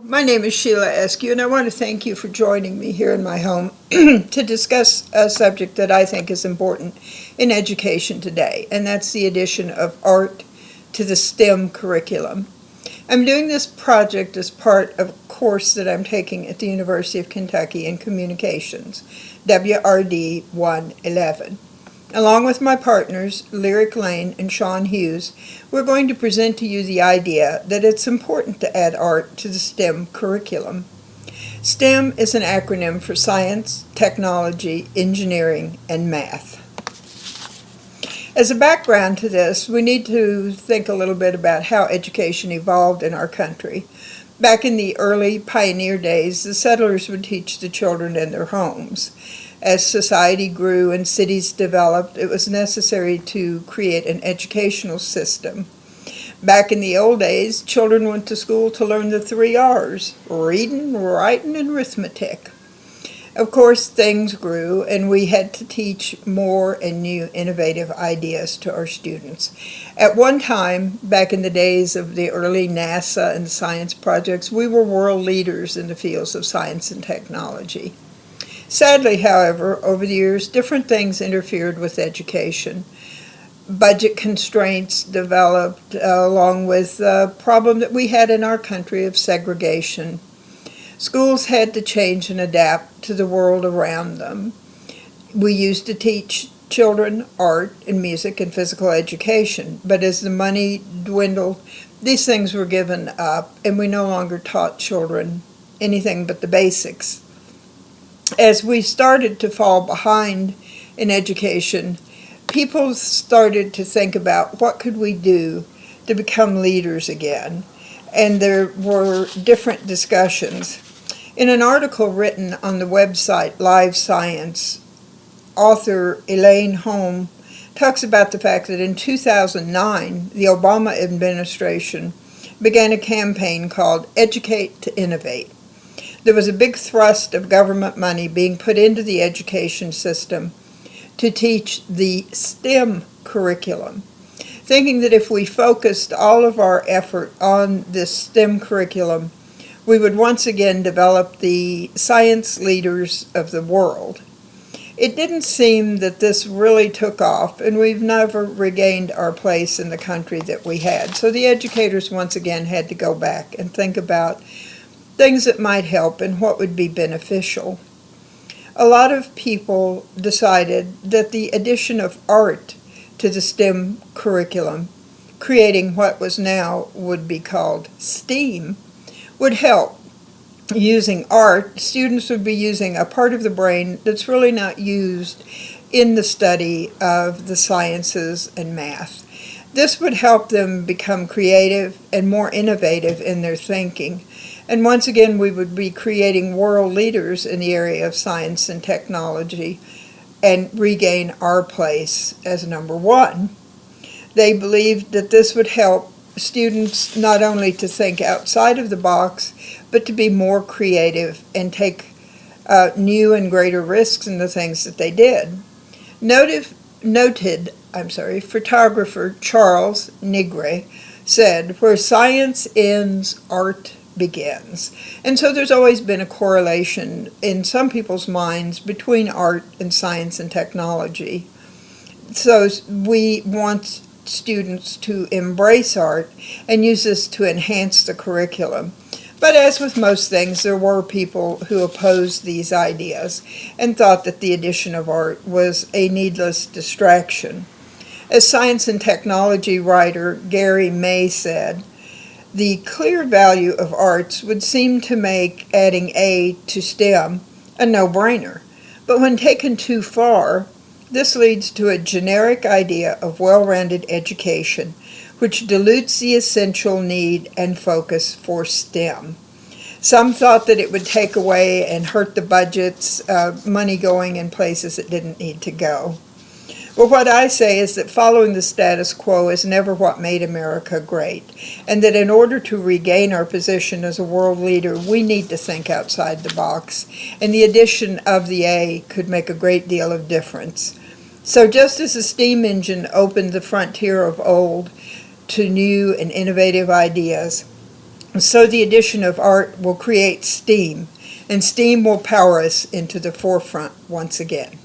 My name is Sheila Eskew, and I want to thank you for joining me here in my home to discuss a subject that I think is important in education today, and that's the addition of art to the STEM curriculum. I'm doing this project as part of a course that I'm taking at the University of Kentucky in Communications, WRD 111. Along with my partners, Lyric Lane and Sean Hughes, we're going to present to you the idea that it's important to add art to the STEM curriculum. STEM is an acronym for science, technology, engineering, and math. As a background to this, we need to think a little bit about how education evolved in our country. Back in the early pioneer days, the settlers would teach the children in their homes. As society grew and cities developed, it was necessary to create an educational system. Back in the old days, children went to school to learn the 3 R's: reading, writing, and arithmetic. Of course, things grew, and we had to teach more and new innovative ideas to our students. At one time, back in the days of the early NASA and science projects, we were world leaders in the fields of science and technology. Sadly, however, over the years, different things interfered with education. Budget constraints developed, along with the problem that we had in our country of segregation. Schools had to change and adapt to the world around them. We used to teach children art and music and physical education, but as the money dwindled, these things were given up, and we no longer taught children anything but the basics. As we started to fall behind in education, people started to think about what could we do to become leaders again, and there were different discussions. In an article written on the website Live Science, author Elaine Holm talks about the fact that in 2009, the Obama administration began a campaign called Educate to Innovate. There was a big thrust of government money being put into the education system to teach the STEM curriculum, thinking that if we focused all of our effort on this STEM curriculum, we would once again develop the science leaders of the world. It didn't seem that this really took off, and we've never regained our place in the country that we had. So the educators once again had to go back and think about things that might help and what would be beneficial. A lot of people decided that the addition of art to the STEM curriculum, creating what was now would be called STEAM, would help. Using art, students would be using a part of the brain that's really not used in the study of the sciences and math. This would help them become creative and more innovative in their thinking. And once again, we would be creating world leaders in the area of science and technology and regain our place as number one. They believed that this would help students not only to think outside of the box, but to be more creative and take new and greater risks in the things that they did. Noted photographer Charles Nigre said, "Where science ends, art begins." And so there's always been a correlation in some people's minds between art and science and technology. So we want students to embrace art and use this to enhance the curriculum. But as with most things, there were people who opposed these ideas and thought that the addition of art was a needless distraction. As science and technology writer Gary May said, "The clear value of arts would seem to make adding A to STEM a no-brainer. But when taken too far, this leads to a generic idea of well-rounded education, which dilutes the essential need and focus for STEM." Some thought that it would take away and hurt the budgets, money going in places it didn't need to go. Well, what I say is that following the status quo is never what made America great, and that in order to regain our position as a world leader, we need to think outside the box, and the addition of the A could make a great deal of difference. So just as the steam engine opened the frontier of old to new and innovative ideas, So the addition of art will create steam, and steam will power us into the forefront once again.